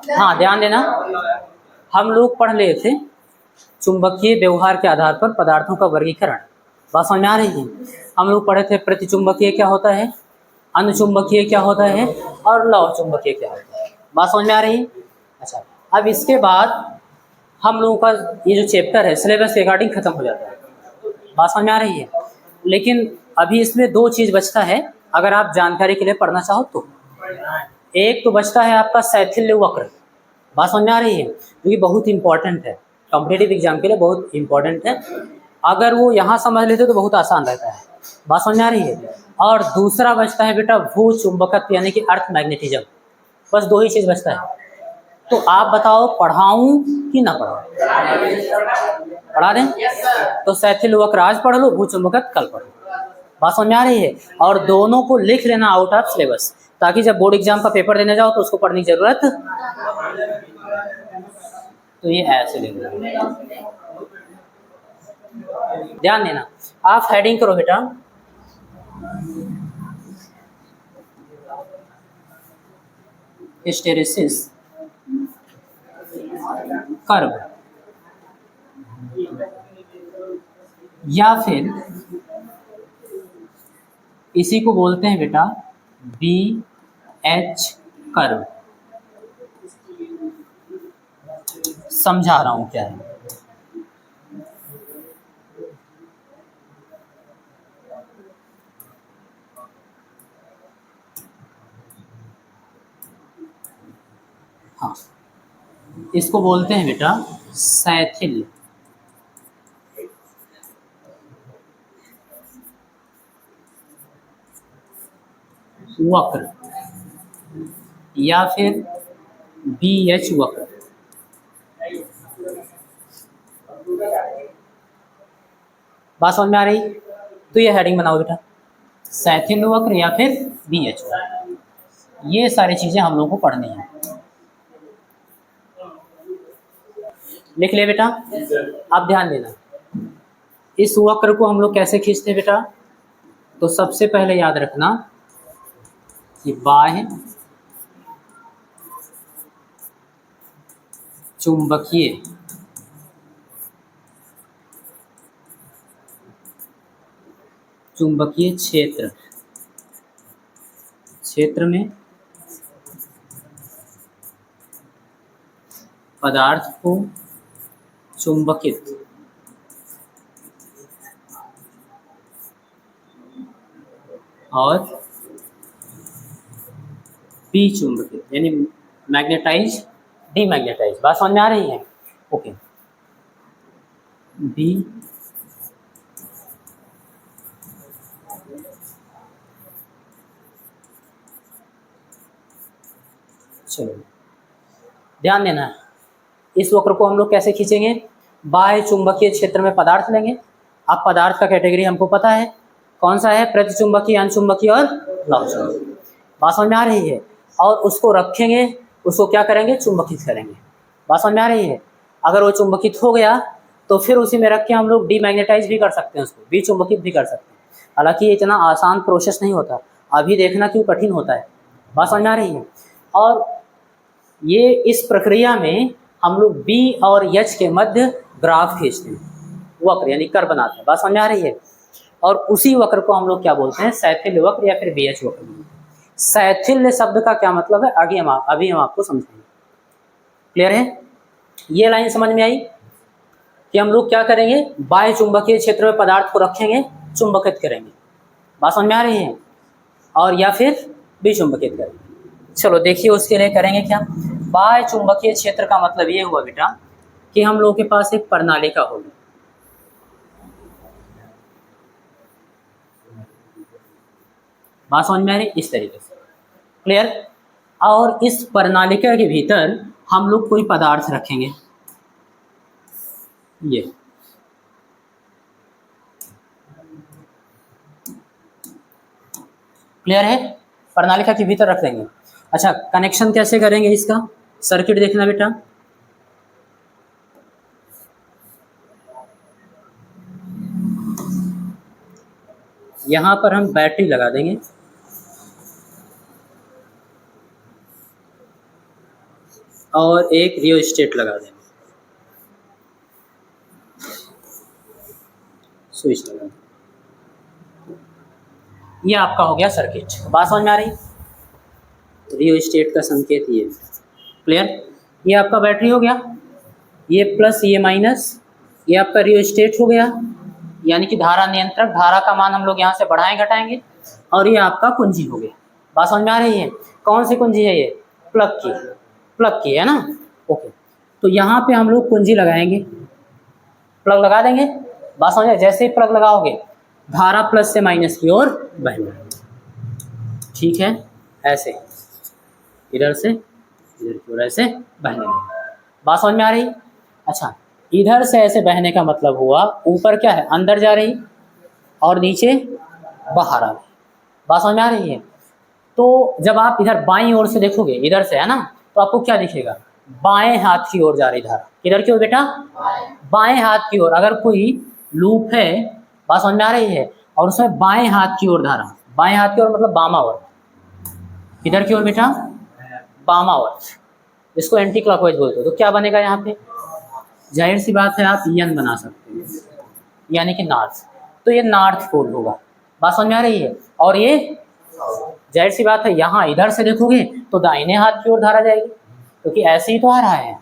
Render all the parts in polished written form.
हाँ ध्यान देना, हम लोग पढ़ लिए थे चुंबकीय व्यवहार के आधार पर पदार्थों का वर्गीकरण। बात समझ में आ रही है? हम लोग पढ़े थे प्रतिचुंबकीय क्या होता है, अनुचुंबकीय क्या होता है और लौह चुंबकीय क्या होता है। बात समझ में आ रही है? अच्छा, अब इसके बाद हम लोगों का ये जो चैप्टर है सिलेबस के अकॉर्डिंग खत्म हो जाता है। बात समझ में आ रही है? लेकिन अभी इसमें दो चीज बचता है, अगर आप जानकारी के लिए पढ़ना चाहो तो। एक तो बचता है आपका शैथिल्य वक्र। बात समझ में आ रही है? क्योंकि बहुत इंपॉर्टेंट है, कॉम्पिटेटिव एग्जाम के लिए बहुत इंपॉर्टेंट है। अगर वो यहाँ समझ लेते तो बहुत आसान रहता है। बात समझ में आ रही है? और दूसरा बचता है बेटा भू चुंबकत्व यानी कि अर्थ मैग्नेटिज्म। बस दो ही चीज बचता है। तो आप बताओ पढ़ाऊं कि ना पढ़ाऊं? पढ़ा दें? तो शैथिल्य वक्र आज पढ़ लो, भू चुंबकत्व कल पढ़ लो। बात समझ में आ रही है? और दोनों को लिख लेना आउट ऑफ सिलेबस, ताकि जब बोर्ड एग्जाम का पेपर देने जाओ तो उसको पढ़ने की जरूरत। तो ये ऐसे लिख लो, ध्यान देना। आप हेडिंग करो बेटा, हिस्टेरेसिस कर्व, या फिर इसी को बोलते हैं बेटा बी एच कर्व। समझा रहा हूं क्या है। हाँ, इसको बोलते हैं बेटा शैथिल्य वक्र या फिर बी एच वक्र। बात समझ में आ रही? तो ये हेडिंग बनाओ बेटा, शैथिल्य वक्र या फिर बी एच वक्र। ये सारी चीजें हम लोगों को पढ़नी है। लिख ले बेटा। अब ध्यान देना, इस वक्र को हम लोग कैसे खींचते हैं बेटा? तो सबसे पहले याद रखना कि बाह्य चुंबकीय क्षेत्र में पदार्थ को चुंबकित और बी चुंबकित यानी मैग्नेटाइज डीमैग्नेटाइज। बात समझ में आ रही है? ओके, बी चलो ध्यान देना, इस वक्र को हम लोग कैसे खींचेंगे? बाह्य चुंबकीय क्षेत्र में पदार्थ लेंगे। अब पदार्थ का कैटेगरी हमको पता है कौन सा है, प्रतिचुंबकीय, अनचुंबकीय और लौह चुंबकीय। बात समझ में आ रही है? और उसको रखेंगे, उसको क्या करेंगे? चुंबकित करेंगे। बात समझ में आ रही है? अगर वो चुंबकित हो गया तो फिर उसी में रख के हम लोग डीमैग्नेटाइज भी कर सकते हैं, उसको भी चुंबकित भी कर सकते हैं। हालांकि ये इतना आसान प्रोसेस नहीं होता, अभी देखना क्यों कठिन होता है। बात समझ में आ रही है? और ये इस प्रक्रिया में हम लोग बी और एच के मध्य ग्राफ खींचते हैं, वक्र यानी कर्व बनाते हैं। बात समझ में आ रही है? और उसी वक्र को हम लोग क्या बोलते हैं? शैथिल्य वक्र या फिर बी एच वक्र। शैथिल्य शब्द का क्या मतलब है अभी हम आपको समझेंगे। क्लियर है? ये लाइन समझ में आई कि हम लोग क्या करेंगे? बाह्य चुंबकीय क्षेत्र में पदार्थ को रखेंगे, चुंबकित करेंगे। बात समझ में आ रही है? और या फिर विचुंबकित करेंगे। चलो देखिए उसके लिए करेंगे क्या। बाह्य चुंबकीय क्षेत्र का मतलब ये हुआ बेटा कि हम लोगों के पास एक प्रणालिका होगी। बात समझ में आ रही? इस तरीके से। क्लियर? और इस प्रणालिका के भीतर हम लोग कोई पदार्थ रखेंगे, ये क्लियर है? प्रणालिका के भीतर रख देंगे। अच्छा, कनेक्शन कैसे करेंगे इसका? सर्किट देखना बेटा, यहां पर हम बैटरी लगा देंगे और एक रियोस्टेट लगा देंगे, स्विच लगा देंगे। ये आपका हो गया सर्किट। बात समझ में आ रही? रियोस्टेट का संकेत ये, क्लियर? ये आपका बैटरी हो गया, ये प्लस ये माइनस, ये आपका रियोस्टेट हो गया, यानी कि धारा नियंत्रक, धारा का मान हम लोग यहाँ से बढ़ाएं घटाएंगे, और ये आपका कुंजी हो गया। बात समझ में आ रही है? कौन सी कुंजी है ये? प्लग की, प्लग की है ना, ओके। तो यहाँ पे हम लोग कुंजी लगाएंगे, प्लग लगा देंगे। बात समझ में? जैसे ही प्लग लगाओगे धारा प्लस से माइनस की ओर बहना, ठीक है, ऐसे इधर से इधर की ओर ऐसे बहने लगे। बात समझ में आ रही? अच्छा, इधर से ऐसे बहने का मतलब हुआ ऊपर क्या है, अंदर जा रही, और नीचे बाहर आ रही। बात समझ में आ रही है? तो जब आप इधर बाईं ओर से देखोगे, इधर से है ना, तो आपको क्या दिखेगा? बाएं हाथ की ओर जा रही धारा। किधर की ओर बेटा? बाएं हाथ की ओर। अगर कोई लूप है, बात समझ में आ रही है, और उसमें बाएं हाथ की ओर धारा, बाएं हाथ की ओर मतलब बामावर्त। किधर की ओर बेटा? बामावर्त। इसको एंटी क्लॉकवाइज बोलते हो। तो क्या बनेगा यहाँ पे? जाहिर सी बात है आप यन बना सकते हैं, यानी कि नॉर्थ। तो ये नॉर्थ पोल होगा। बात समझ में आ रही है? और ये जाहिर सी बात है, यहाँ इधर से देखोगे तो दाहिने हाथ की ओर धारा जाएगी, क्योंकि ऐसे ही तो आ रहा है,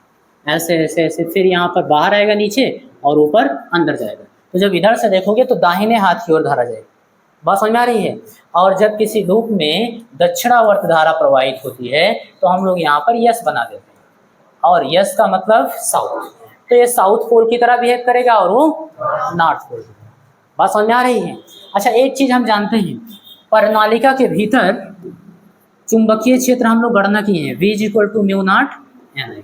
ऐसे ऐसे ऐसे, फिर यहाँ पर बाहर आएगा नीचे और ऊपर अंदर जाएगा। तो जब इधर से देखोगे तो दाहिने हाथ की ओर धारा जाएगी। बात समझ में आ रही है? और जब किसी लूप में दक्षिणावर्त धारा प्रवाहित होती है तो हम लोग यहाँ पर यस बना देते हैं, और यस का मतलब साउथ। तो ये साउथ पोल की तरह बिहेव करेगा और वो नॉर्थ पोल। बात समझ में आ रही है? अच्छा, एक चीज हम जानते हैं, प्रणालिका के भीतर चुंबकीय क्षेत्र हम लोग गणना किए हैं, V = μ0 Ni।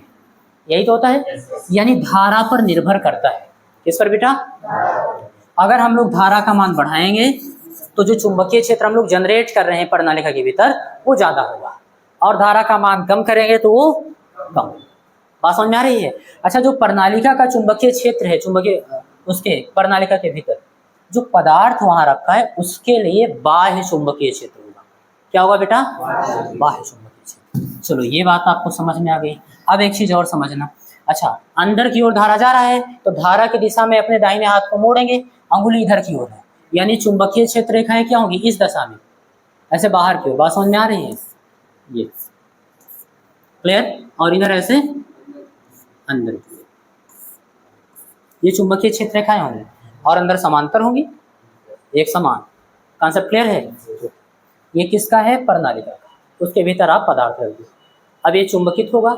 यही तो होता है, यानी धारा पर निर्भर करता है। किस पर बेटा? अगर हम लोग धारा का मान बढ़ाएंगे तो जो चुंबकीय क्षेत्र हम लोग जनरेट कर रहे हैं प्रणालिका के भीतर वो ज्यादा होगा, और धारा का मान कम करेंगे तो वो कम। बात समझ में आ रही है? अच्छा, जो प्रणालिका का चुंबकीय क्षेत्र है, चुंबकीय उसके प्रणालिका के भीतर जो पदार्थ वहां रखा है उसके लिए बाह्य चुंबकीय क्षेत्र होगा। क्या होगा बेटा? बाह्य चुंबकीय क्षेत्र। चलो, ये बात आपको समझ में आ गई। अब एक चीज और समझना। अच्छा, अंदर की ओर धारा जा रहा है तो धारा की दिशा में अपने दाहिने हाथ को मोड़ेंगे, अंगुली इधर की ओर है, यानी चुंबकीय क्षेत्र रेखाएं क्या होंगी? इस दशा में, ऐसे बाहर की ओर। बात समझ में आ रही है? ये क्लियर? और इधर ऐसे अंदर की ओर, ये चुंबकीय क्षेत्र रेखाएं होंगी, और अंदर समांतर होंगी, एक समान। कॉन्सेप्ट क्लियर है? ये किसका है? प्रणालिका का। उसके भीतर आप पदार्थ रख दो। अब ये चुंबकित होगा।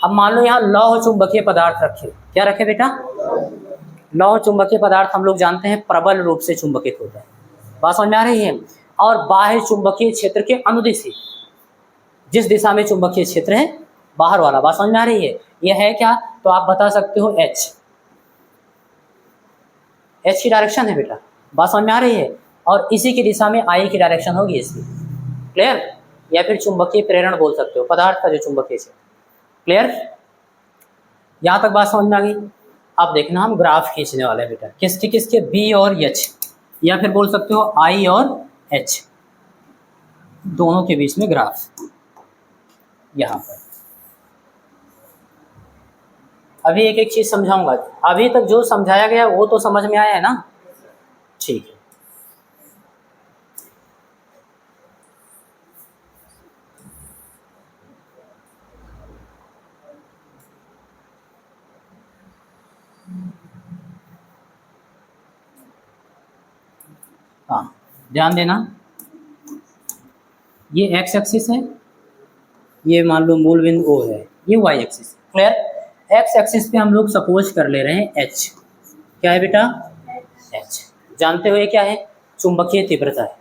अब मान लो यहाँ लौह चुंबकीय पदार्थ रखे। क्या रखे बेटा? लौह चुंबकीय पदार्थ हम लोग जानते हैं प्रबल रूप से चुंबकित होता है। बात समझ में आ रही है? और बाह्य चुंबकीय क्षेत्र के अनुदिश, जिस दिशा में चुंबकीय क्षेत्र है बाहर वाला। बात समझ में आ रही है? यह है क्या? तो आप बता सकते हो एच। एच की डायरेक्शन है बेटा। बात समझ में आ रही है? और इसी की दिशा में आई की डायरेक्शन होगी इसकी। क्लियर? या फिर चुंबकीय प्रेरण बोल सकते हो, पदार्थ का जो चुंबकीय क्षेत्र। क्लियर? यहाँ तक बात समझ में आ गई? अब देखना, हम ग्राफ खींचने वाले हैं बेटा, किसके किसके? बी और एच, या फिर बोल सकते हो आई और एच, दोनों के बीच में ग्राफ। यहाँ पर अभी एक एक चीज समझाऊंगा। अभी तक जो समझाया गया वो तो समझ में आया है ना? ठीक है। हाँ, ध्यान देना, ये एक्स एक्सिस है, ये मान लो मूल बिंदु ओ है, ये Y axis. Clear? X axis पे हम लोग सपोज कर ले रहे हैं एच। क्या है बेटा? एच। जानते हो ये क्या है? चुंबकीय तीव्रता है।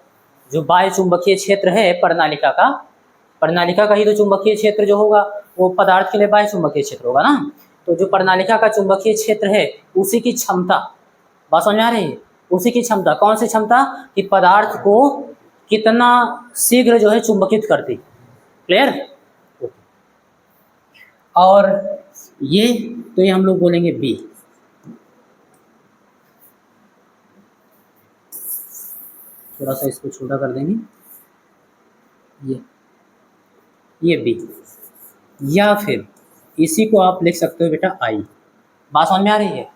जो बाह्य चुंबकीय क्षेत्र है प्रणालिका का, प्रणालिका का ही तो चुंबकीय क्षेत्र जो होगा वो पदार्थ के लिए बाह्य चुंबकीय क्षेत्र होगा ना। तो जो प्रणालिका का चुंबकीय क्षेत्र है उसी की क्षमता, बात समझ में आ रही है? उसी की क्षमता, कौन सी क्षमता? कि पदार्थ को कितना शीघ्र जो है चुंबकित करती। क्लियर? और ये तो ये हम लोग बोलेंगे बी। थोड़ा सा इसको छोटा कर देंगे, ये बी। या फिर इसी को आप लिख सकते हो बेटा आई। बात समझ में आ रही है?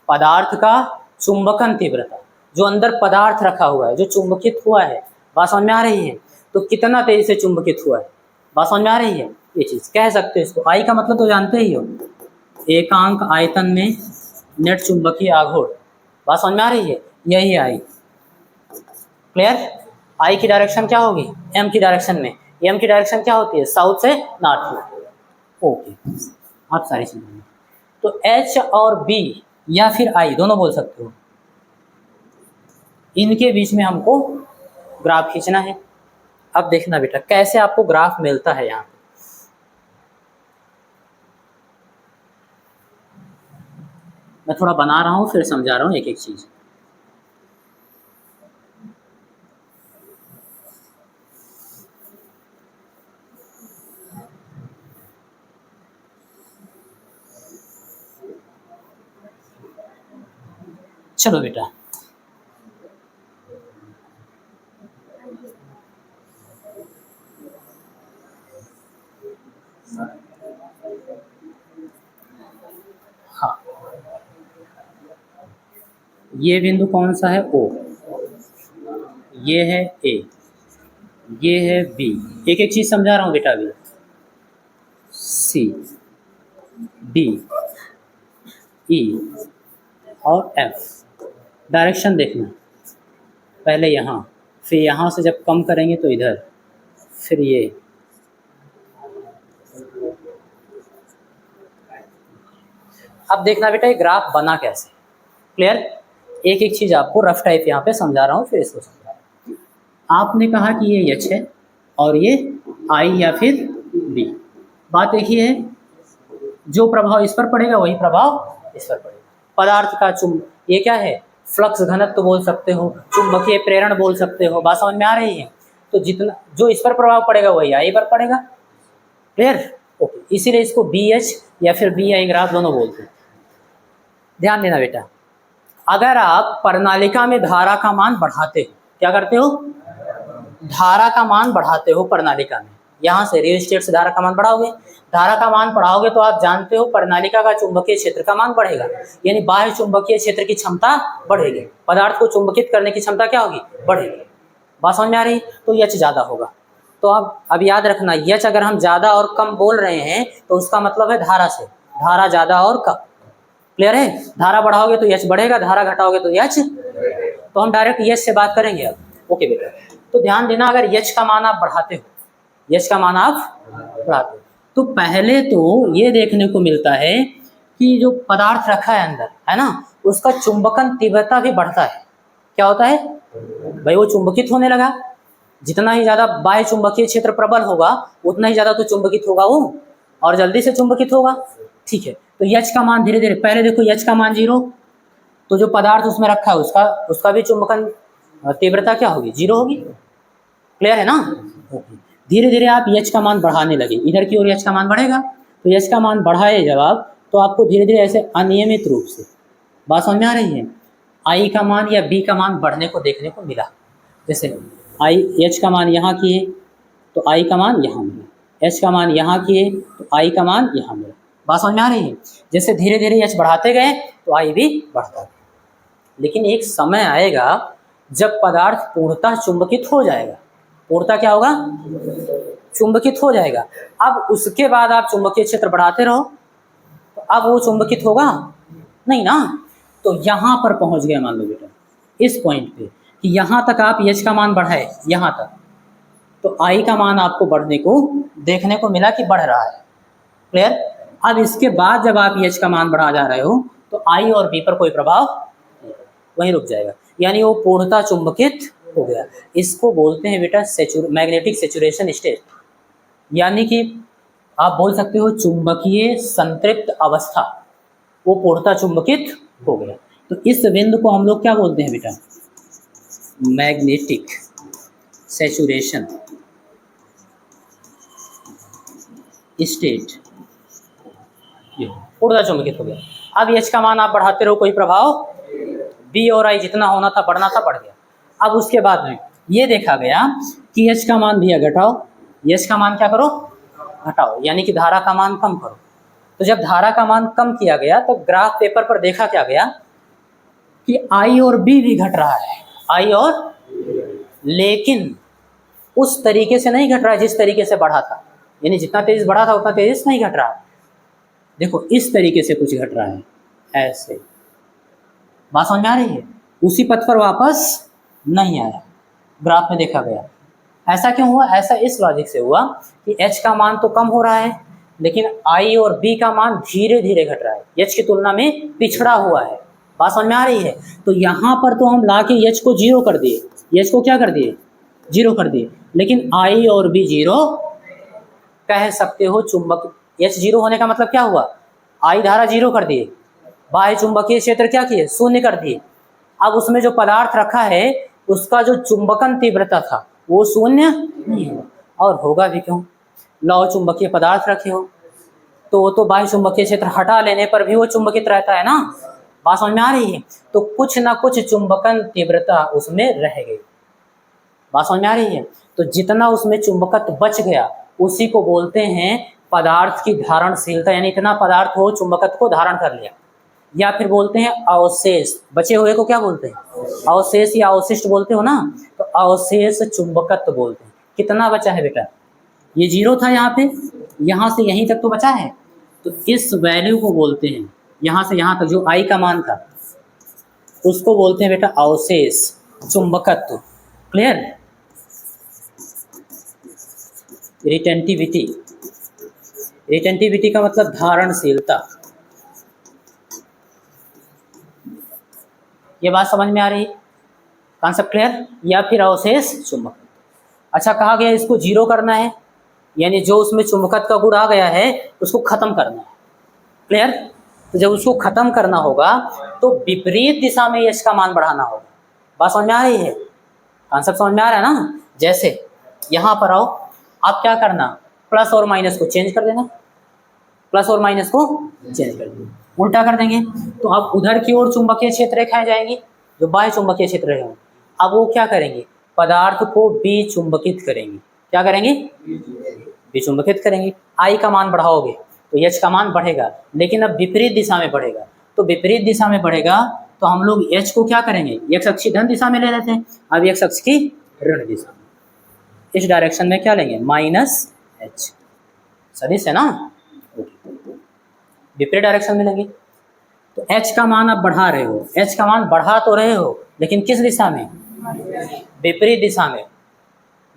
पदार्थ का चुंबकन तीव्रता, जो अंदर पदार्थ रखा हुआ है, जो चुंबकित हुआ है, बात समझ में आ रही है? तो कितना तेजी से चुंबकित हुआ है, बात समझ में आ रही है? ये चीज कह सकते हो इसको। आई का मतलब तो जानते ही हो, एकांक आयतन में नेट चुंबकीय आघूर्ण। बात समझ में आ रही है? यही आई। क्लियर? आई की डायरेक्शन क्या होगी? एम की डायरेक्शन में। एम की डायरेक्शन क्या होती है? साउथ से नॉर्थ में। ओके, आप सारी चीजें। तो एच और बी या फिर आई दोनों बोल सकते हो, इनके बीच में हमको ग्राफ खींचना है। अब देखना बेटा कैसे आपको ग्राफ मिलता है। यहाँ मैं थोड़ा बना रहा हूँ फिर समझा रहा हूँ एक एक चीज। चलो बेटा, हाँ, ये बिंदु कौन सा है? ओ, ये है ए, ये है बी। एक एक चीज समझा रहा हूँ बेटा अभी। सी, डी, ई और एफ। डायरेक्शन देखना, पहले यहाँ, फिर यहाँ से जब कम करेंगे तो इधर, फिर ये। अब देखना बेटा ये ग्राफ बना कैसे। क्लियर? एक एक चीज आपको रफ टाइप यहाँ पे समझा रहा हूँ फिर इसको समझा रहा हूँ। आपने कहा कि ये एच है और ये आई या फिर बी। बात एक ही है, जो प्रभाव इस पर पड़ेगा वही प्रभाव इस पर पड़ेगा। पदार्थ का ये क्या है? फ्लक्स घनत्व तो बोल सकते हो, चुंबकीय प्रेरण बोल सकते हो। बात समझ में आ रही है? तो जितना जो इस पर प्रभाव पड़ेगा वही आई पर पड़ेगा। क्लियर? ओके, इसीलिए इसको बी एच या फिर बी आई ग्राफ दोनों बोलते हैं। ध्यान देना बेटा, अगर आप प्रणालिका में धारा का मान बढ़ाते हो, क्या करते हो? धारा का मान बढ़ाते हो प्रणालिका में। यहाँ से रियोस्टेट से धारा का मान बढ़ाओगे, धारा का मान बढ़ाओगे तो आप जानते हो प्रणालिका का चुंबकीय क्षेत्र का मान बढ़ेगा, यानी बाह्य चुंबकीय क्षेत्र की क्षमता बढ़ेगी। पदार्थ को चुंबकित करने की क्षमता क्या होगी? बढ़ेगी। बात समझ में आ रही? तो एच ज़्यादा होगा। तो अब याद रखना, एच अगर हम ज़्यादा और कम बोल रहे हैं तो उसका मतलब है धारा से, धारा ज़्यादा और कम। क्लियर है? धारा बढ़ाओगे तो एच बढ़ेगा, धारा घटाओगे तो एच। तो हम डायरेक्ट एच से बात करेंगे अब। ओके बेटा, तो ध्यान देना, अगर एच का मान आप बढ़ाते हो, एच का मान आप बढ़ाते हो, तो पहले तो ये देखने को मिलता है कि जो पदार्थ रखा है अंदर, है ना, उसका चुंबकन तीव्रता भी बढ़ता है। क्या होता है भाई? वो चुंबकित होने लगा। जितना ही ज्यादा बाह्य चुंबकीय क्षेत्र प्रबल होगा उतना ही ज्यादा तो चुंबकित होगा वो, और जल्दी से चुंबकित होगा। ठीक है, तो एच का मान धीरे धीरे, पहले देखो एच का मान 0, तो जो पदार्थ उसमें रखा है उसका भी चुंबकन तीव्रता क्या होगी? 0 होगी। क्लियर है ना? धीरे धीरे आप एच का मान बढ़ाने लगे, इधर की ओर एच का मान बढ़ेगा। तो एच का मान बढ़ाए जब आप, तो आपको धीरे धीरे ऐसे अनियमित रूप से, बात समझ में आ रही है, आई का मान या बी का मान बढ़ने को देखने को मिला। जैसे आई, एच का मान यहाँ किए तो आई का मान यहाँ मिला, एच का मान यहाँ किए तो आई का मान यहाँ मिला। बात समझ में आ रही है? जैसे धीरे धीरे एच बढ़ाते गए तो आई भी बढ़ता गया। लेकिन एक समय आएगा जब पदार्थ पूर्णतः चुंबकित हो जाएगा। पूर्णतः क्या होगा? चुंबकित हो जाएगा। अब उसके बाद आप चुंबकीय क्षेत्र बढ़ाते रहो, तो अब वो चुंबकित होगा नहीं ना। तो यहाँ पर पहुँच गया मान लो बेटा, इस पॉइंट पे, कि यहाँ तक आप एच का मान बढ़ाए, यहाँ तक, तो आई का मान आपको बढ़ने को देखने को मिला कि बढ़ रहा है। क्लियर? अब इसके बाद जब आप एच का मान बढ़ा जा रहे हो तो आई और बी पर कोई प्रभाव वहीं रुक जाएगा, यानी वो पूर्णतः चुंबकित हो गया। इसको बोलते हैं बेटा मैग्नेटिक सैचुरेशन स्टेट, यानी कि आप बोल सकते हो चुंबकीय संतृप्त अवस्था, वो पूर्णतः चुंबकित हो गया। तो इस बिंदु को हम लोग क्या बोलते हैं बेटा? मैग्नेटिक सैचुरेशन स्टेट, ये पूर्णतः चुंबकित हो गया। अब एच का मान आप बढ़ाते रहो, कोई प्रभाव, बी और आई जितना होना था बढ़ना था बढ़ गया। अब उसके बाद में ये देखा गया कि एच का मान भी घटाओ, एच का मान क्या करो? घटाओ, यानी कि धारा का मान कम करो। तो जब धारा का मान कम किया गया तो ग्राफ पेपर पर देखा क्या गया कि I और B भी घट रहा है, I और, लेकिन उस तरीके से नहीं घट रहा है जिस तरीके से बढ़ा था, यानी जितना तेज बढ़ा था उतना तेज नहीं घट रहा है। देखो इस तरीके से कुछ घट रहा है, ऐसे। बात समझ में आ रही है? उसी पथ पर वापस नहीं आया, ग्राफ में देखा गया। ऐसा क्यों हुआ? ऐसा इस लॉजिक से हुआ कि H का मान तो कम हो रहा है लेकिन I और B का मान धीरे धीरे घट रहा है, H की तुलना में पिछड़ा हुआ है। बात समझ में आ रही है? तो यहाँ पर तो हम ला के H को जीरो कर दिए, H को क्या कर दिए? जीरो कर दिए, लेकिन I और B जीरो कह सकते हो। चुंबक H जीरो होने का मतलब क्या हुआ? I धारा जीरो कर दिए, बाह्य चुंबकीय क्षेत्र क्या किए? शून्य कर दिए। अब उसमें जो पदार्थ रखा है उसका जो चुंबकन तीव्रता था वो शून्य नहीं होगा, और होगा भी क्यों? लौह चुंबकीय पदार्थ रखे हो तो वो तो बाह्य चुंबकीय क्षेत्र हटा लेने पर भी वो चुंबकित रहता है ना। बात समझ में आ रही है? तो कुछ ना कुछ चुंबकन तीव्रता उसमें रह गई। बात समझ में आ रही है? तो जितना उसमें चुंबकत्व बच गया उसी को बोलते हैं पदार्थ की धारणशीलता, यानी इतना पदार्थ हो चुंबकत्व को धारण कर लिया। या फिर बोलते हैं अवशेष, बचे हुए को क्या बोलते हैं? अवशेष या अवशिष्ट बोलते हो ना, तो अवशेष चुंबकत्व बोलते हैं। कितना बचा है बेटा? ये जीरो था यहाँ पे, यहाँ से यहीं तक तो बचा है, तो इस वैल्यू को बोलते हैं, यहाँ से यहाँ तक जो I का मान था उसको बोलते हैं बेटा अवशेष चुंबकत्व। क्लियर? रिटेंटिविटी, रिटेंटिविटी का मतलब धारणशीलता। ये बात समझ में आ रही? Concept clear? या फिर अवशेष चुंबक। अच्छा, कहा गया इसको जीरो करना है, यानी जो उसमें चुंबकत्व का गुण आ गया है उसको खत्म करना है। क्लियर? तो जब उसको खत्म करना होगा तो विपरीत दिशा में H का मान बढ़ाना होगा। बात समझ में आ रही है? कॉन्सेप्ट समझ में आ रहा है ना? जैसे यहाँ पर आओ, आप क्या करना, प्लस और माइनस को चेंज कर देना, प्लस और माइनस को चेंज कर देना, उल्टा कर देंगे तो अब उधर की ओर चुंबकीय क्षेत्र रेखाएं जाएंगी जो बाह्य चुंबकीय क्षेत्र है। अब वो क्या करेंगे? पदार्थ को विचुंबकित करेंगे। क्या करेंगे? विचुंबकित करेंगे। I का मान बढ़ाओगे तो H का मान बढ़ेगा, लेकिन अब विपरीत दिशा में बढ़ेगा। तो विपरीत दिशा में बढ़ेगा तो हम लोग H को क्या करेंगे? x अक्ष की धन दिशा में ले लेते हैं, अब x अक्ष की ऋण दिशा में। इस डायरेक्शन में क्या लेंगे? -H। सदिश है ना? विपरीत डायरेक्शन में लेंगे तो H का मान आप बढ़ा रहे हो, H का मान बढ़ा तो रहे हो लेकिन किस दिशा में? विपरीत दिशा में।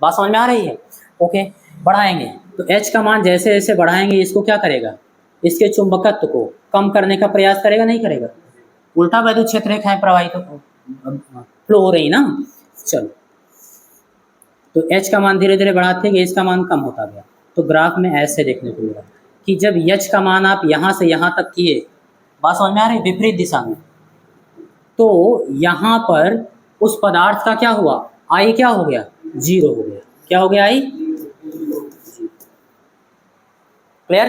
बात समझ में आ रही है? ओके, बढ़ाएंगे तो H का मान जैसे जैसे बढ़ाएंगे इसको क्या करेगा? इसके चुंबकत्व को कम करने का प्रयास करेगा, नहीं करेगा? उल्टा वैद्युत क्षेत्र रेखाएं प्रवाहित फ्लो हो रही ना। चलो, तो H का मान धीरे धीरे बढ़ाते गए, इसका मान कम होता गया। तो ग्राफ में ऐसे देखने को मिला कि जब H का मान आप यहाँ से यहाँ तक किए, बात समझ में आ रही? विपरीत दिशा में, तो यहाँ पर उस पदार्थ का क्या हुआ? I क्या हो गया? जीरो हो गया। क्या हो गया? I clear?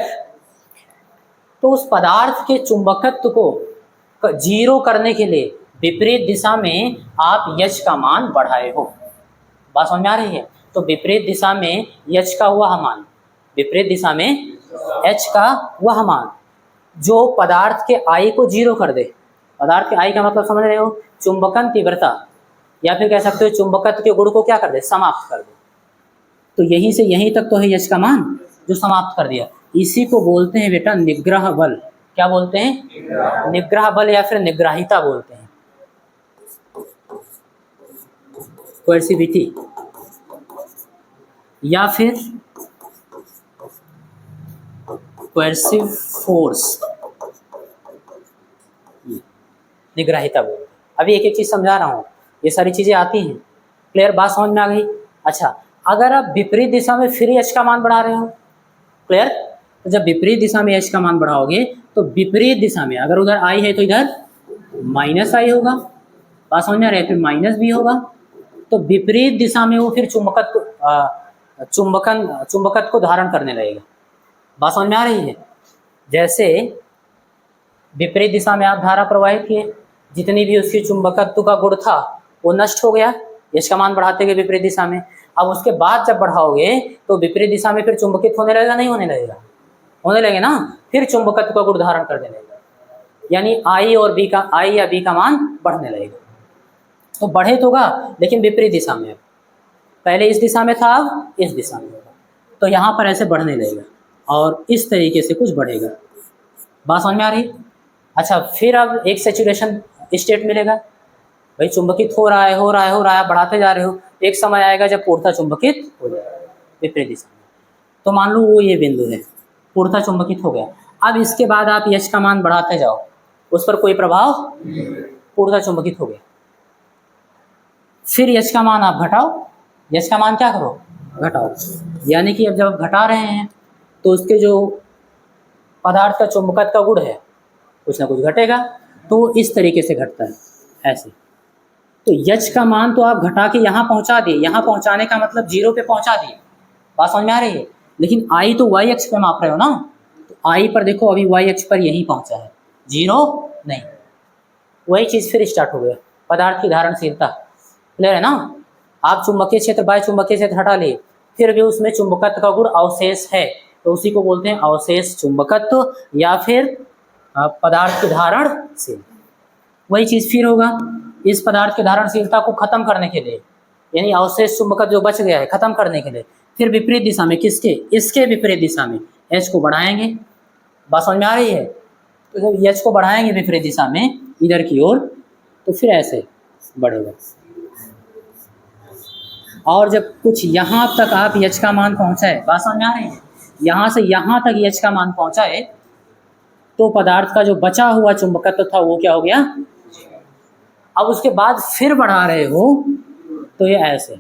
तो उस पदार्थ के चुंबकत्व को जीरो करने के लिए विपरीत दिशा में आप H का मान बढ़ाए हो। बात समझ में आ रही है? तो विपरीत दिशा में H का वह मान, विपरीत दिशा में H का वह मान जो पदार्थ के I को जीरो कर दे। पदार्थ के I का मतलब समझ रहे हो? चुंबकन तीव्रता, या फिर कह सकते हो चुंबकत्व के गुण को क्या कर दे? समाप्त कर दे। तो यहीं से यहीं तक तो है H का मान जो समाप्त कर दिया। इसी को बोलते हैं बेटा निग्रह बल। क्या बोलते हैं? निग्रह बल या फिर निग्राहिता बोलते हैं। कोएर्सिविटी या फिर कोएर्सिव फोर्स, निग्राहिता बोलते हैं। अभी एक एक चीज समझा रहा हूँ, ये सारी चीजें आती हैं। क्लियर? बात समझ में आ गई? अच्छा, अगर आप विपरीत दिशा में फिर H का मान बढ़ा रहे हो, क्लियर? तो जब विपरीत दिशा में H का मान बढ़ाओगे तो विपरीत दिशा में अगर उधर I है तो इधर -I होगा। बात समझ में आ रही है? फिर माइनस भी होगा। तो विपरीत दिशा में वो फिर चुंबकत्व को धारण करने लगेगा। बात समझ में आ रही है? जैसे विपरीत दिशा में आप धारा प्रवाहित किए, जितनी भी उसकी चुंबकत्व का गुण था वो नष्ट हो गया H का मान बढ़ाते गए विपरीत दिशा में। अब उसके बाद जब बढ़ाओगे तो विपरीत दिशा में फिर चुंबकित होने लगेगा, नहीं होने लगेगा? होने लगे ना, फिर चुंबकत्व का गुण धारण करने लगेगा, यानी आई और बी का, आई या बी का मान बढ़ने लगेगा। तो बढ़े तो होगा लेकिन विपरीत दिशा में, पहले इस दिशा में था अब इस दिशा में होगा, तो यहाँ पर ऐसे बढ़ने लगेगा और इस तरीके से कुछ बढ़ेगा। बात समझ में आ रही? अच्छा, फिर अब एक सैचुरेशन स्टेट मिलेगा, भाई चुंबकित हो रहा है हो रहा है हो रहा है, बढ़ाते जा रहे हो, एक समय आएगा जब पूर्णतः चुंबकित हो जाएगा विपरीत दिशा में। तो मान लो वो ये बिंदु है, पूर्णतः चुंबकित हो गया। अब इसके बाद आप यश का मान बढ़ाते जाओ, उस पर कोई प्रभाव, पूर्णतः चुंबकित हो गया। फिर यश का मान आप घटाओ, यश का मान क्या करो, घटाओ, यानी कि अब जब आप घटा रहे हैं तो उसके जो पदार्थ का चुंबकत्व का गुण है कुछ ना कुछ घटेगा, तो इस तरीके से घटता है ऐसे। तो यच का मान तो आप घटा के यहाँ पहुँचा दिए, यहाँ पहुँचाने का मतलब 0 पे पहुँचा दिए, बात समझ में आ रही है। लेकिन आई तो वाई अक्ष पे माप रहे हो ना, तो आई पर देखो अभी वाई अक्ष पर यही पहुँचा है, 0 नहीं। वही चीज़ फिर स्टार्ट हो गया, पदार्थ की धारणशीलता, क्लियर है ना। आप चुंबकीय क्षेत्र बाय चुंबकीय क्षेत्र हटा लिए, फिर भी उसमें चुंबकत्व का गुण अवशेष है, तो उसी को बोलते हैं अवशेष चुंबकत्व या फिर पदार्थ की धारणशीलता। वही चीज़ फिर होगा, इस पदार्थ की धारणशीलता को खत्म करने के लिए, यानी अवशेष चुंबकत्व जो बच गया है खत्म करने के लिए, फिर विपरीत दिशा में, किसके, इसके विपरीत दिशा में एच को बढ़ाएंगे। बात समझ में आ रही है। तो जब एच को बढ़ाएंगे विपरीत दिशा में इधर की ओर, तो फिर ऐसे बढ़ेगा। और जब कुछ यहाँ तक आप एच का मान पहुँचाए, बात समझ में आ रही है, यहाँ से यहाँ तक एच का मान पहुँचाए, तो पदार्थ का जो बचा हुआ चुंबकत्व था वो क्या हो गया। अब उसके बाद फिर बढ़ा रहे हो तो ये ऐसे,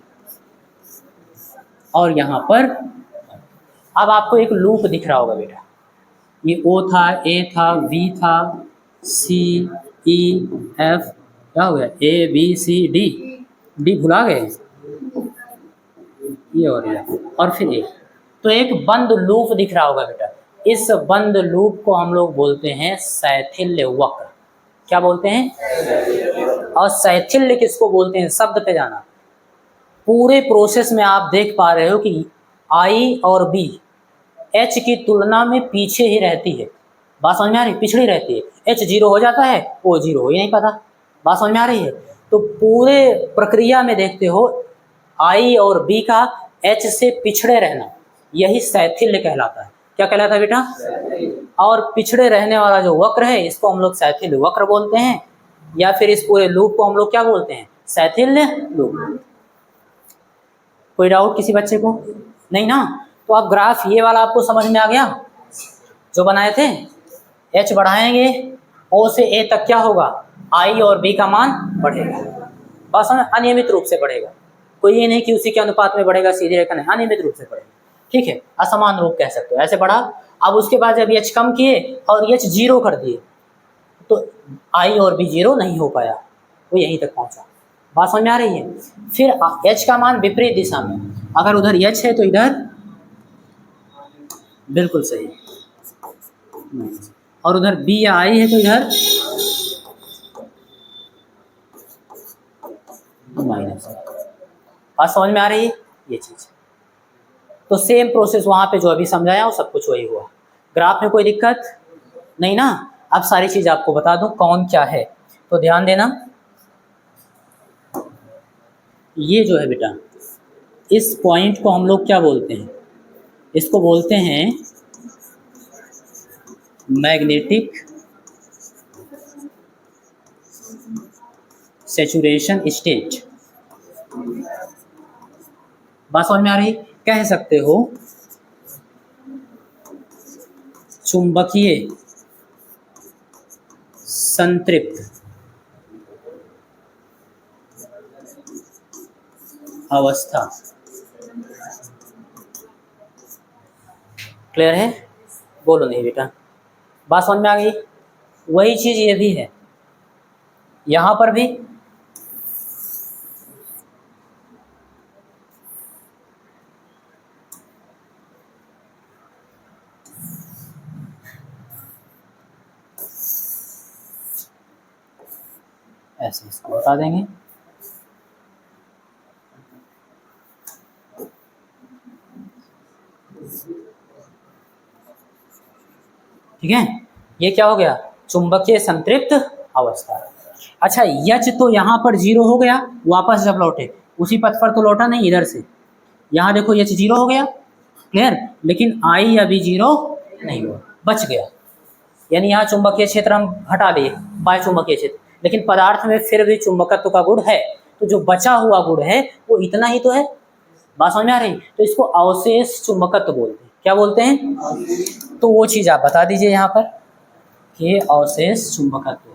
और यहाँ पर अब आपको एक लूप दिख रहा होगा बेटा, ये ओ था, ए था, वी था, सी, ई, एफ, क्या हो गया, A B C D, D भुला गए, ये और फिर ए, तो एक बंद लूप दिख रहा होगा बेटा। इस बंद लूप को हम लोग बोलते हैं शैथिल्य वक्र। क्या बोलते हैं? और शैथिल्य किसको बोलते हैं, शब्द पे जाना। पूरे प्रोसेस में आप देख पा रहे हो कि आई और बी एच की तुलना में पीछे ही रहती है, बात समझ में आ रही, पिछड़ी रहती है। एच 0 हो जाता है, वो 0 हो ही नहीं पाता, बात समझ में आ रही है। तो पूरे प्रक्रिया में देखते हो आई और बी का एच से पिछड़े रहना, यही शैथिल्य कहलाता है। क्या कहलाता है बेटा? और पिछड़े रहने वाला जो वक्र है इसको हम लोग शैथिल्य वक्र बोलते हैं, या फिर इस पूरे लूप को हम लोग क्या बोलते हैं, शैथिल्य लूप। कोई डाउट किसी बच्चे को? नहीं ना। तो अब ग्राफ ये वाला आपको समझ में आ गया जो बनाए थे। एच बढ़ाएंगे, ओ से ए तक क्या होगा, आई और बी का मान बढ़ेगा, बस अनियमित रूप से बढ़ेगा, कोई ये नहीं कि उसी के अनुपात में बढ़ेगा सीधी रेखा, नहीं, अनियमित रूप से बढ़ेगा, ठीक है, असमान रूप कह सकते हो, ऐसे बढ़ा। अब उसके बाद जब एच कम किए और एच 0 कर दिए तो आई और बी 0 नहीं हो पाया, वो यहीं तक पहुंचा, बात समझ में आ रही है। फिर एच का मान विपरीत दिशा में, अगर उधर एच है तो इधर बिल्कुल सही, और उधर बी या आई है तो इधर माइनस। बात समझ में आ रही है ये चीज। तो सेम प्रोसेस वहां पे जो अभी समझाया वो सब कुछ वही हुआ। ग्राफ में कोई दिक्कत नहीं ना। अब सारी चीज आपको बता दूं कौन क्या है, तो ध्यान देना। ये जो है बेटा, इस पॉइंट को हम लोग क्या बोलते हैं, इसको बोलते हैं मैग्नेटिक सैचुरेशन स्टेट। बात समझ में आ रही, कह सकते हो चुंबकीय संतृप्त अवस्था। क्लियर है? बोलो नहीं बेटा, बात समझ में आ गई। वही चीज ये भी है, यहां पर भी ऐसे इसको बता देंगे। ठीक है, ये क्या हो गया, चुंबकीय संतृप्त अवस्था। अच्छा H तो यहाँ पर 0 हो गया, वापस जब लौटे उसी पथ पर तो लौटा नहीं, इधर से यहाँ देखो H 0 हो गया, क्लियर, लेकिन I अभी 0 नहीं हुआ, बच गया। यानी यहाँ चुंबकीय क्षेत्र हम हटा दिए, बाह्य चुंबकीय क्षेत्र, लेकिन पदार्थ में फिर भी चुंबकत्व का गुण है, तो जो बचा हुआ गुण है वो इतना ही तो है। बात समझ में आ रही? तो इसको अवशेष चुंबकत्व बोलते हैं। क्या बोलते हैं? तो वो चीज आप बता दीजिए यहाँ पर कि अवशेष चुंबकत्व।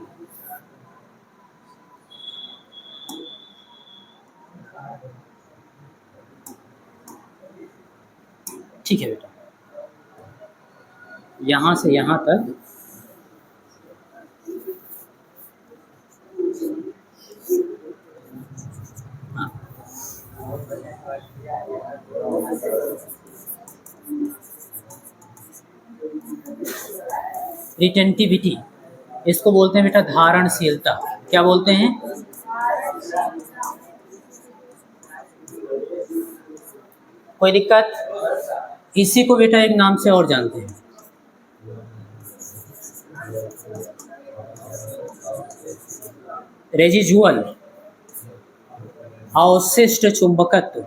ठीक है बेटा, यहाँ से यहाँ तक हाँ। रिटेंटिविटी, इसको बोलते हैं बेटा धारणशीलता। क्या बोलते हैं? कोई दिक्कत? इसी को बेटा एक नाम से और जानते हैं, रेजिजुअल, अवशिष्ट चुंबकत्व।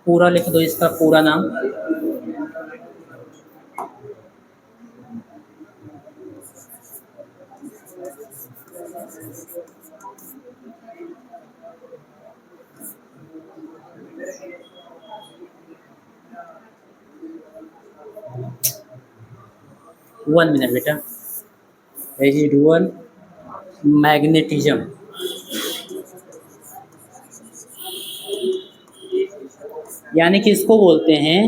पूरा लिख दो इसका पूरा नाम। वन मिनट बेटा, रेजिडुअल मैग्नेटिज्म, यानी कि इसको बोलते हैं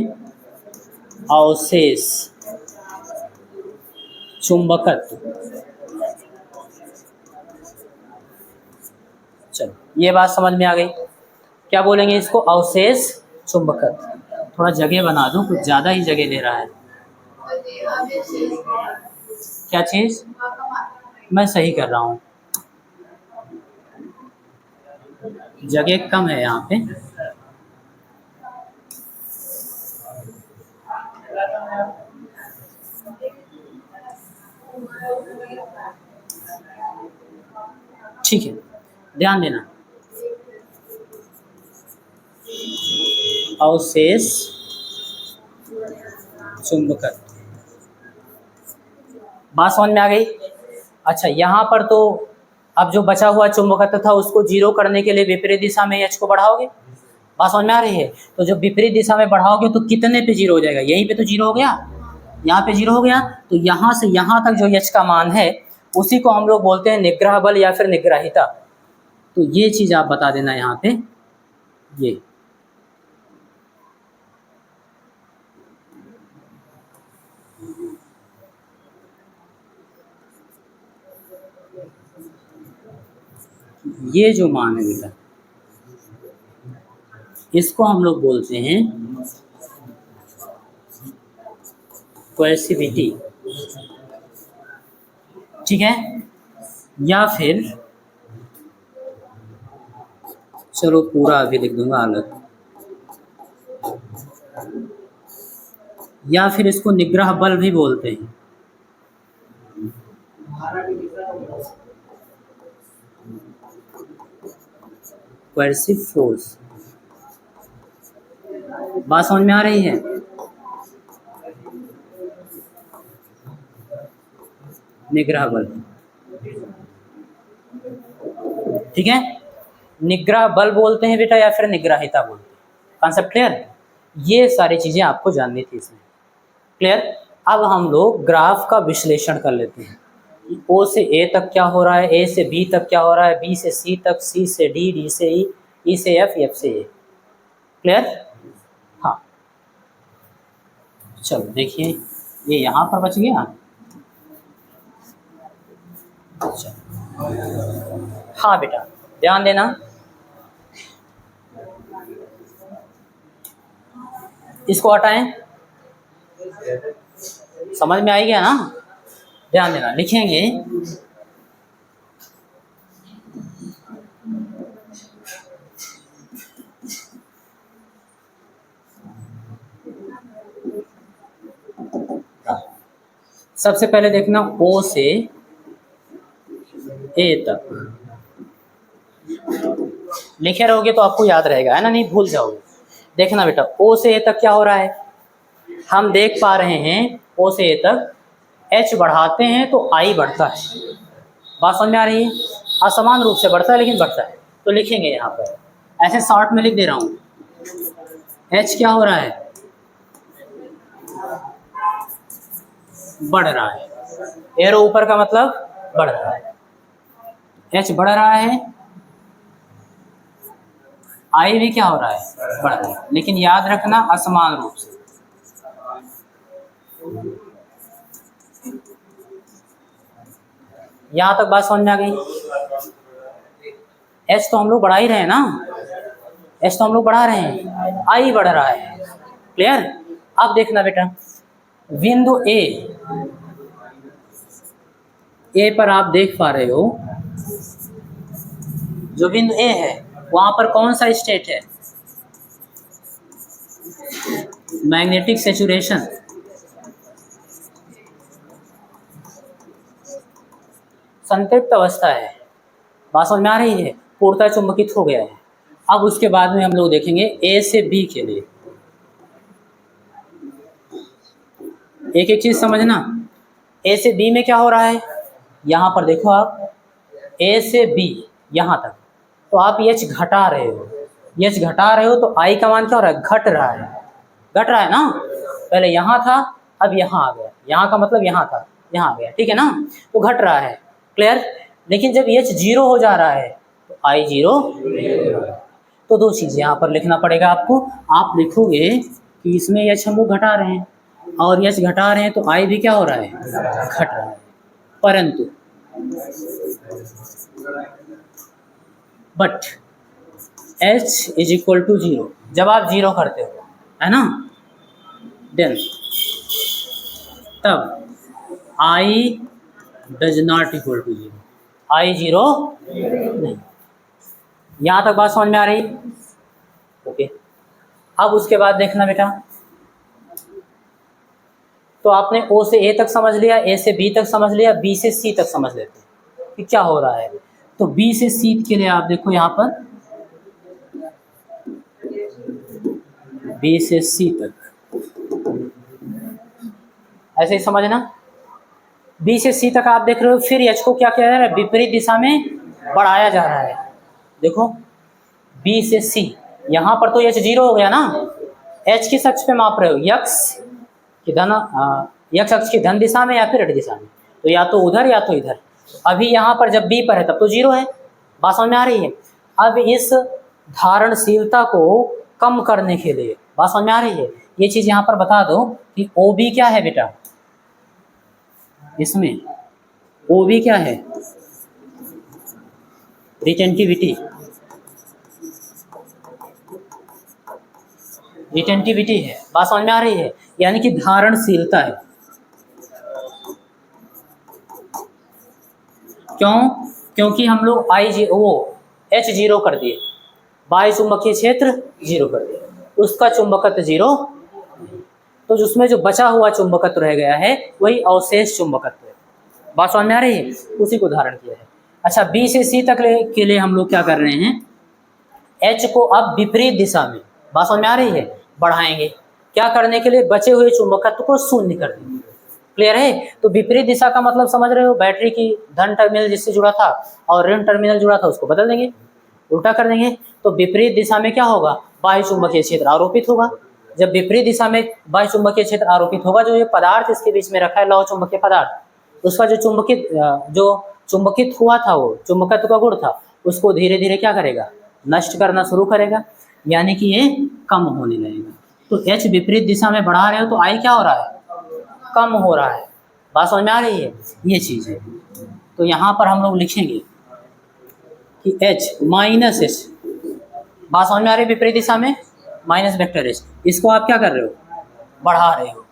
अवशेष चुंबकत्व। चलो ये बात समझ में आ गई। क्या बोलेंगे इसको? अवशेष चुंबकत्व। थोड़ा जगह बना दूं, कुछ ज़्यादा ही जगह ले रहा है। क्या चीज़? मैं सही कर रहा हूँ, जगह कम है यहाँ पे। ठीक है, ध्यान देना, अवशेष चुंबकत्व। बात समझ में आ गई? अच्छा यहाँ पर तो अब जो बचा हुआ चुंबकत्व था उसको जीरो करने के लिए विपरीत दिशा में H को बढ़ाओगे। बात समझ में आ रही है? तो जब विपरीत दिशा में बढ़ाओगे तो कितने पे जीरो हो जाएगा? यहीं पे तो जीरो हो गया, यहाँ पे जीरो हो गया, तो यहाँ से यहाँ तक जो H का मान है उसी को हम लोग बोलते हैं निग्रह बल या फिर निग्रहिता। तो ये चीज आप बता देना यहाँ पे, ये जो मान है बेटा इसको हम लोग बोलते हैं कोएर्सिविटी, ठीक है, या फिर चलो पूरा अभी लिख दूंगा अलग, या फिर इसको निग्रह बल भी बोलते हैं। Coercive force. बात समझ में आ रही है? निग्रह बल, ठीक है, निग्रह बल बोलते हैं बेटा या फिर निग्रहिता बोलते हैं। Concept clear? ये सारी चीजें आपको जाननी थी इसमें, क्लियर? अब हम लोग ग्राफ का विश्लेषण कर लेते हैं। O से A तक क्या हो रहा है, A से B तक क्या हो रहा है, B से C तक, C से D, D से E, E से F, F से A, क्लियर? हाँ चलो देखिए, ये यहाँ पर बच गया। अच्छा हाँ बेटा ध्यान देना, इसको हटाएं, समझ में आई गया ना? ध्यान देना, लिखेंगे सबसे पहले देखना ओ से ए तक लिखे रहोगे तो आपको याद रहेगा, है ना, नहीं भूल जाओगे। देखना बेटा, ओ से ए तक क्या हो रहा है, हम देख पा रहे हैं ओ से ए तक एच बढ़ाते हैं तो आई बढ़ता है। बात समझ में आ रही है? असमान रूप से बढ़ता है लेकिन बढ़ता है। तो लिखेंगे यहाँ पर, ऐसे शॉर्ट में लिख दे रहा हूँ, एच क्या हो रहा है, बढ़ रहा है। एरो ऊपर का मतलब बढ़ रहा है, एच बढ़ रहा है, आई भी क्या हो रहा है, बढ़ रहा है, लेकिन याद रखना असमान रूप से। यहां तक बात समझ में आ गई? एच तो हम लोग बढ़ा ही रहे हैं ना, एच तो हम लोग बढ़ा रहे हैं, आई बढ़ रहा है। क्लियर? अब देखना बेटा, बिंदु ए पर आप देख पा रहे हो, जो बिंदु ए है वहां पर कौन सा स्टेट है, मैग्नेटिक सैचुरेशन। संतृप्त अवस्था है। बात समझ में आ रही है? पूर्णतः चुंबकित हो गया है। अब उसके बाद में हम लोग देखेंगे ए से बी के लिए। एक एक चीज समझना, ए से बी में क्या हो रहा है, यहां पर देखो आप, ए से बी यहां तक तो आप एच घटा रहे हो, एच घटा रहे हो तो आई का मान क्या हो रहा है, घट रहा है, घट रहा है ना। पहले यहाँ था, अब यहाँ आ गया, यहाँ का मतलब यहाँ था, यहाँ आ गया, ठीक है ना, तो घट रहा है। क्लियर? लेकिन जब एच जीरो हो जा रहा है तो आई जीरो। तो दो चीज़ यहाँ पर लिखना पड़ेगा आपको। आप लिखोगे कि इसमें एच हम लोग घटा रहे हैं और एच घटा रहे हैं तो आई भी क्या हो रहा है, घट रहा है। परंतु but H is equal to zero, जब आप जीरो करते हो, है ना, देन तब I does not equal to zero, I zero नहीं। यहाँ तक बात समझ में आ रही? ओके। अब उसके बाद देखना बेटा, तो आपने ओ से ए तक समझ लिया, ए से बी तक समझ लिया, बी से सी तक समझ लेते हैं कि क्या हो रहा है। तो बी से सी के लिए आप देखो यहाँ पर, बी से सी तक ऐसे ही समझना। बी से सी तक आप देख रहे हो, फिर एच को क्या किया जा रहा है, विपरीत दिशा में बढ़ाया जा रहा है। देखो बी से सी, यहाँ पर तो एच जीरो हो गया ना, एच किस अक्ष पे माप रहे हो, यक्स की धन, यक्स अक्ष की धन दिशा में या फिर ऋण दिशा में, तो या तो उधर या तो इधर। अभी यहाँ पर जब बी पर है तब तो जीरो है। बात समझ में आ रही है? अब इस धारणशीलता को कम करने के लिए, बात समझ में आ रही है, ये चीज यहाँ पर बता दो कि ओ बी क्या है बेटा, इसमें ओ बी क्या है, रिटेंटिविटी, रिटेंटिविटी है। बात समझ में आ रही है? यानी कि धारणशीलता है। क्यों? क्योंकि हम लोग एच जीरो कर दिए, बाह्य चुंबकीय क्षेत्र जीरो कर दिया, उसका चुंबकत्व जीरो, तो उसमें जो बचा हुआ चुंबकत्व रह गया है वही अवशेष चुंबकत्व है। बात समझ में आ रही है? उसी को धारण किया है। अच्छा, बी से सी तक के लिए हम लोग क्या कर रहे हैं, एच को अब विपरीत दिशा में, बात समझ में आ रही है, बढ़ाएंगे। क्या करने के लिए, बचे हुए चुंबकत्व को शून्य कर देंगे। क्लियर है? तो विपरीत दिशा का मतलब समझ रहे हो, बैटरी की धन टर्मिनल जिससे जुड़ा था और ऋण टर्मिनल जुड़ा था उसको बदल देंगे, उल्टा कर देंगे। तो विपरीत दिशा में क्या होगा, बाह्य चुंबकीय क्षेत्र आरोपित होगा। जब विपरीत दिशा में बाह्य चुंबकीय क्षेत्र आरोपित होगा, जो ये पदार्थ इसके बीच में रखा है लौह चुंबकीय पदार्थ, उसका जो चुंबकित हुआ था, वो चुंबकत्व का गुण था, उसको धीरे धीरे क्या करेगा, नष्ट करना शुरू करेगा, यानी कि ये कम होने लगेगा। तो एच विपरीत दिशा में बढ़ा रहे हो तो आई क्या हो रहा है, कम हो रहा है। बात समझ में आ रही है? ये चीज़ है। तो यहाँ पर हम लोग लिखेंगे कि एच माइनस एच, बात समझ में आ रही है, विपरीत दिशा में माइनस वेक्टर एच, इसको आप क्या कर रहे हो, बढ़ा रहे हो,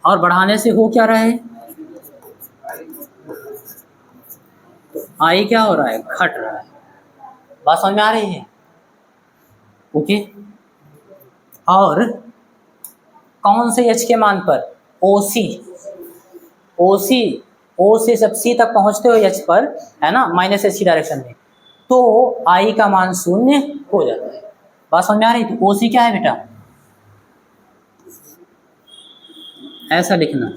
और बढ़ाने से हो क्या रहा है, तो आई क्या हो रहा है, घट रहा है। बात समझ में आ रही है? ओके। और कौन से एच के मान पर, ओ सी, ओ से जब सी तक पहुंचते हो एच पर, है ना, माइनस एच की डायरेक्शन में, तो आई का मान 0 हो जाता है। बात समझ में आ रही? तो ओ सी क्या है बेटा, ऐसा लिखना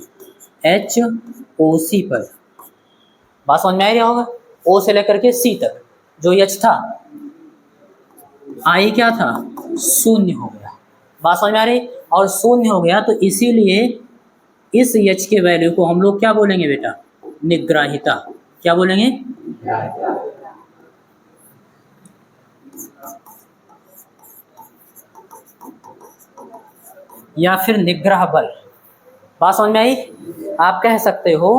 एच ओ सी पर। बात समझ में आ रही होगा? ओ से लेकर के सी तक जो एच था, आई क्या था, 0 हो गया। बात समझ में आ रही? और 0 हो गया तो इसीलिए इस एच के वैल्यू को हम लोग क्या बोलेंगे बेटा, निग्राहिता। क्या बोलेंगे? या फिर निग्रह बल। बात समझ में आई? आप कह सकते हो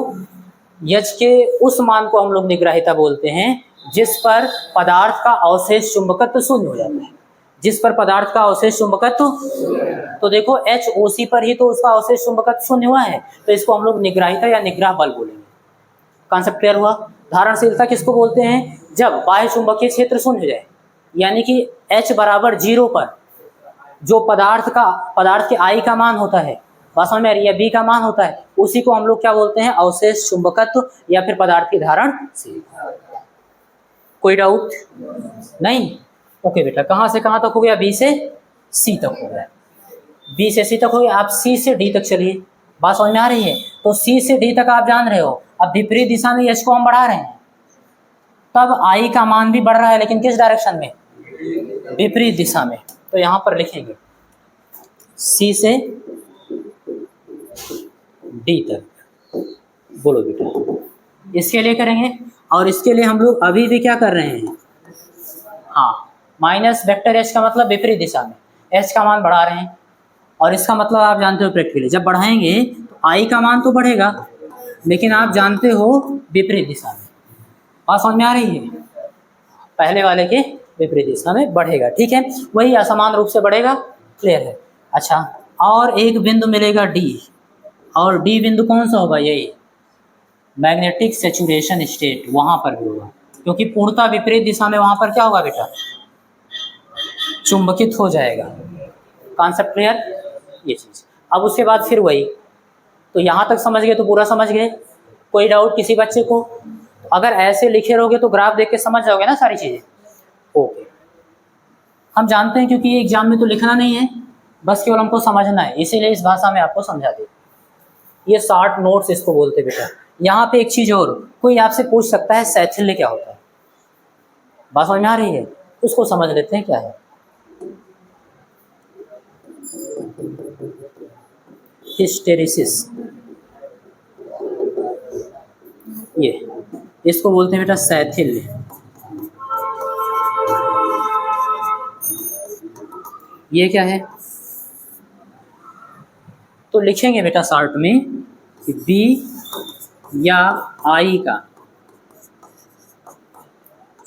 एच के उस मान को हम लोग निग्राहिता बोलते हैं जिस पर पदार्थ का अवशेष चुंबकत्व 0 हो जाता है। जिस पर पदार्थ का अवशेष चुंबकत्व, तो देखो एच ओ सी पर ही तो उसका अवशेष चुंबकत्व 0 हुआ है, तो इसको हम लोग निग्राहिता या निग्रह बल बोलेंगे। कॉन्सेप्ट क्लियर हुआ? धारणशीलता किसको बोलते हैं? जब बाह्य चुंबकीय क्षेत्र 0 हो जाए, यानी कि एच बराबर 0 पर जो पदार्थ के आई का मान होता है, बात समझ में आ रही है, बी का मान होता है, उसी को हम लोग क्या बोलते हैं, अवशेष चुंबकत्व या फिर पदार्थ की धारणशीलता। कोई डाउट नहीं? ओके बेटा, कहाँ से कहाँ तक हो गया? बी से सी तक हो गया। बी से सी तक हो गया। आप सी से डी तक चलिए। बात समझ में आ रही है? तो सी से डी तक आप जान रहे हो, अब विपरीत दिशा में एच को हम बढ़ा रहे हैं, तब आई का मान भी बढ़ रहा है, लेकिन किस डायरेक्शन में? विपरीत दिशा में। तो यहाँ पर लिखेंगे सी से डी तक। बोलो बेटा, इसके लिए करेंगे, और इसके लिए हम लोग अभी भी क्या कर रहे हैं, हाँ, माइनस वेक्टर एच का मतलब विपरीत दिशा में एच का मान बढ़ा रहे हैं, और इसका मतलब आप जानते हो प्रैक्टिकली जब बढ़ाएंगे तो आई का मान तो बढ़ेगा, लेकिन आप जानते हो विपरीत दिशा में। बात समझ में आ रही है? पहले वाले के विपरीत दिशा में बढ़ेगा, ठीक है, वही असमान रूप से बढ़ेगा। क्लियर है? अच्छा, और एक बिंदु मिलेगा डी, और डी बिंदु कौन सा होगा? यही मैग्नेटिक सैचुरेशन स्टेट, वहां पर भी होगा, क्योंकि पूर्णतः विपरीत दिशा में वहां पर क्या होगा बेटा, चुंबकित हो जाएगा। Concept clear? ये चीज। अब उसके बाद फिर वही, तो यहाँ तक समझ गए तो पूरा समझ गए। कोई डाउट किसी बच्चे को? अगर ऐसे लिखे रहोगे तो ग्राफ देख के समझ जाओगे ना सारी चीजें। ओके, हम जानते हैं क्योंकि ये एग्जाम में तो लिखना नहीं है, बस केवल हमको समझना है, इसीलिए इस भाषा में आपको समझा दी। ये शॉर्ट नोट्स इसको बोलते बेटा। यहाँ पे एक चीज और, कोई आपसे पूछ सकता है शैथिल्य क्या होता है? बात समझ में आ रही है? उसको समझ लेते हैं क्या है। हिस्टेरिसिस, ये इसको बोलते हैं बेटा शैथिल्य। ये क्या है? तो लिखेंगे बेटा शॉर्ट में कि बी या आई का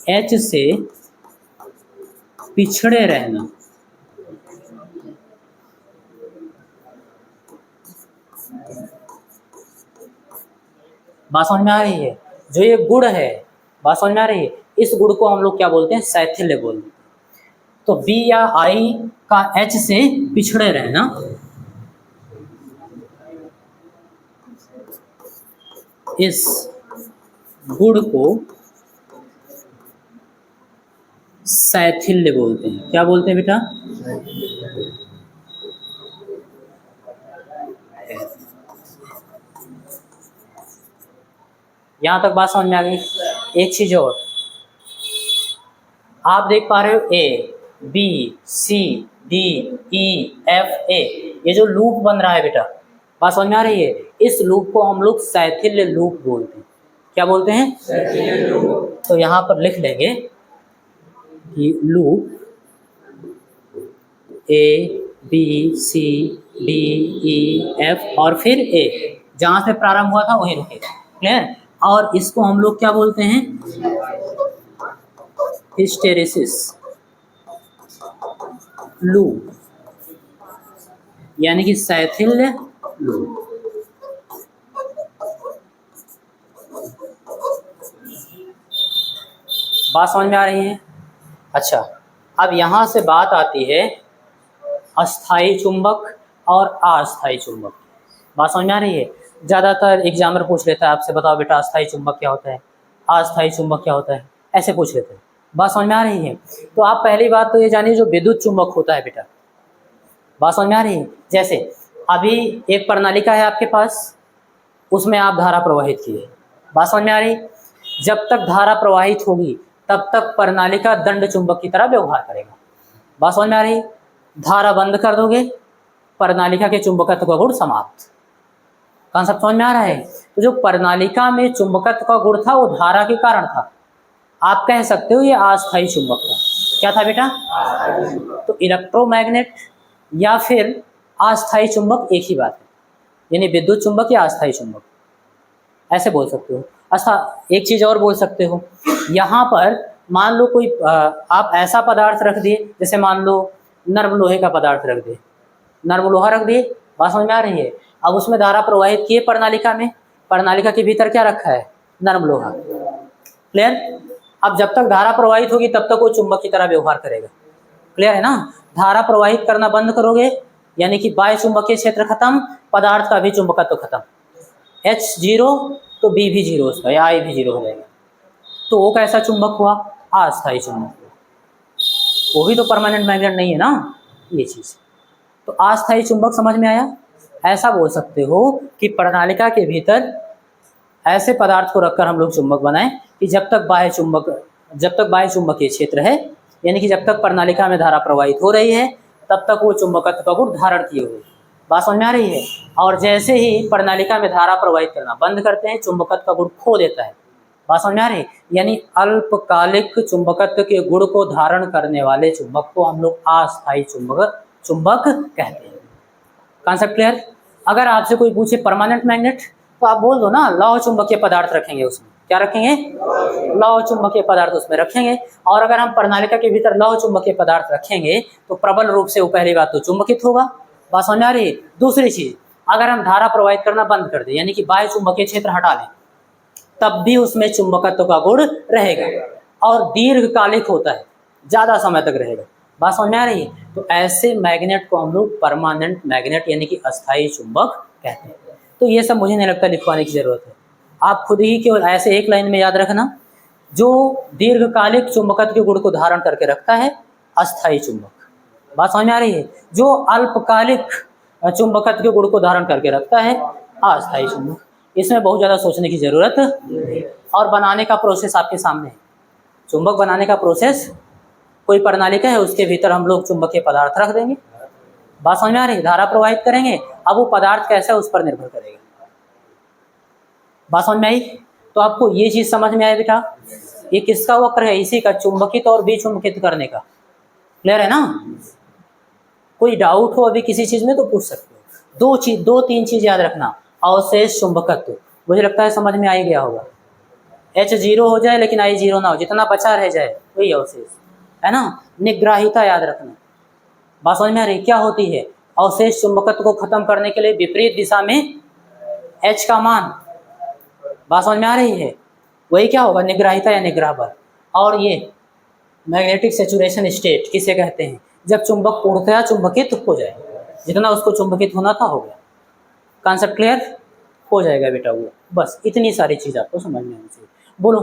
एच से पिछड़े रहना बात समझ में आ रही है? जो ये गुण है, बात समझ में आ रही है, इस गुण को हम लोग क्या बोलते हैं? शैथिल्य बोलते हैं। तो बी या आई का एच से पिछड़े रहना, इस गुण को शैथिल्य बोलते हैं। क्या बोलते हैं बेटा? यहां तक बात समझ में आ गई? एक चीज और, आप देख पा रहे हो A B C D E F A, ये जो लूप बन रहा है बेटा, बात समझ में आ रही है? इस लूप को हम लोग शैथिल्य लूप बोलते हैं। क्या बोलते हैं? शैथिल्य लूप। तो यहाँ पर लिख लेंगे कि loop A B C D E F और फिर ए, जहाँ से प्रारंभ हुआ था वहीं रुकेगा। क्लियर? और इसको हम लोग क्या बोलते हैं? हिस्टेरिसिस लूप, यानी कि शैथिल्य लूप। बात समझ में आ रही है? अच्छा, अब यहां से बात आती है अस्थाई चुंबक और अस्थाई चुंबक। बात समझ में आ रही है? ज़्यादातर एग्जामर पूछ लेता है आपसे, बताओ बेटा अस्थायी चुंबक क्या होता है, अस्थायी चुंबक क्या होता है, ऐसे पूछ लेते हैं। बात समझ में आ रही है? तो आप पहली बात तो ये जानिए जो विद्युत चुंबक होता है बेटा, बात समझ में आ रही है? जैसे अभी एक प्रणालिका है आपके पास, उसमें आप धारा प्रवाहित किए, बात समझ में आ रही? जब तक धारा प्रवाहित होगी तब तक प्रणालिका दंड चुंबक की तरह व्यवहार करेगा। बात समझ में आ रही? धारा बंद कर दोगे, प्रणालिका के चुंबकत्व का गुण समाप्त। कॉन्सेप्ट समझ में आ रहा है? तो जो प्रणालिका में चुंबकत्व का गुण था वो धारा के कारण था, आप कह सकते हो ये अस्थायी चुंबक था। क्या था बेटा? तो इलेक्ट्रोमैग्नेट या फिर अस्थायी चुंबक एक ही बात है, यानी विद्युत चुंबक या अस्थायी चुंबक, ऐसे बोल सकते हो। अच्छा एक चीज़ और बोल सकते हो, यहाँ पर मान लो कोई आप ऐसा पदार्थ रख दिए, जैसे मान लो नर्म लोहे का पदार्थ रख दिए, नर्म लोहा रख दिए, बात समझ में आ रही है? अब उसमें धारा प्रवाहित किए प्रणालिका में, प्रणालिका के भीतर क्या रखा है? नर्म लोहा। क्लियर? अब जब तक धारा प्रवाहित होगी तब तक वो चुंबक की तरह व्यवहार करेगा। क्लियर है ना? धारा प्रवाहित करना बंद करोगे यानी कि बाह्य चुंबकीय क्षेत्र खत्म, पदार्थ का भी चुंबकत्व खत्म, H 0 तो B भी 0 उसका, या I भी 0 हो जाएगा। तो वो कैसा चुंबक हुआ? अस्थायी चुंबक हुआ। वो भी तो परमानेंट मैग्नेट नहीं है ना, ये चीज़। तो अस्थायी चुंबक समझ में आया? ऐसा बोल सकते हो कि प्रणालिका के भीतर ऐसे पदार्थ को रखकर हम लोग चुंबक बनाएं कि जब तक बाह्य चुंबकीय क्षेत्र है, यानी कि जब तक प्रणालिका में धारा प्रवाहित हो रही है तब तक वो चुंबकत्व का गुण धारण किए हुए। बात समझ में आ रही है? और जैसे ही प्रणालिका में धारा प्रवाहित करना बंद करते हैं चुंबकत्व का गुण खो देता है। बात समझ में आ रही है? यानी अल्पकालिक चुंबकत्व के गुण को धारण करने वाले चुंबक को हम लोग अस्थायी चुंबक कहते हैं। Concept clear? अगर आपसे कोई पूछे परमानेंट मैग्नेट तो आप बोल दो ना लौह चुंबकीय पदार्थ रखेंगे उसमें। क्या रखेंगे? लौह चुंबकीय पदार्थ उसमें रखेंगे। और अगर हम प्रणालिका के भीतर लौह चुंबकीय पदार्थ रखेंगे तो प्रबल रूप से वो पहली बात तो चुंबकित होगा। बात समझ में आ रही है? दूसरी चीज, अगर हम धारा प्रवाहित करना बंद कर दें यानी कि बाह्य चुंबकीय क्षेत्र हटा लें तब भी उसमें चुंबकत्व का गुण रहेगा और दीर्घकालिक होता है, ज्यादा समय तक रहेगा। बात समझ में आ रही है? तो ऐसे मैग्नेट को हम लोग परमानेंट मैग्नेट यानी कि अस्थायी चुंबक कहते हैं। तो ये सब मुझे नहीं लगता लिखवाने की जरूरत है, आप खुद ही केवल ऐसे एक लाइन में याद रखना, जो दीर्घकालिक चुंबकत्व के गुण को धारण करके रखता है अस्थायी चुंबक। बात समझ में आ रही है? जो अल्पकालिक चुंबकत्व के गुण को धारण करके रखता है अस्थायी चुंबक। इसमें बहुत ज़्यादा सोचने की जरूरत नहीं। और बनाने का प्रोसेस आपके सामने है। चुंबक बनाने का प्रोसेस, कोई प्रणालिका है उसके भीतर हम लोग चुंबकीय पदार्थ रख देंगे, बात समझ में आ रही है? धारा प्रवाहित करेंगे, अब वो पदार्थ कैसा है उस पर निर्भर करेगा। बात समझ में आई? तो आपको ये चीज समझ में आया बेटा, ये किसका वक्र है? इसी का, चुंबकित और विचुंबकित करने का। क्लियर है ना? कोई डाउट हो अभी किसी चीज में तो पूछ सकते हो। दो तीन चीज याद रखना, अवशेष चुंबकत्व, मुझे लगता है समझ में आ ही गया होगा। H 0 हो जाए लेकिन I 0 ना हो, जितना बचा रह जाए वही अवशेष है ना। निग्राहिता याद रखना। बात समझ में आ रही? क्या होती है? अवशेष चुंबकत्व को खत्म करने के लिए विपरीत दिशा में H का मान, बात समझ में आ रही है? वही क्या होगा? निग्राहिता या निग्रह बल। और ये मैग्नेटिक सैचुरेशन स्टेट किसे कहते हैं? जब चुंबक पूर्णतया चुंबकित हो जाए, जितना उसको चुंबकित होना था हो गया। कॉन्सेप्ट क्लियर हो जाएगा बेटा? वो बस इतनी सारी चीज आपको समझ में आनी चाहिए। बोलो।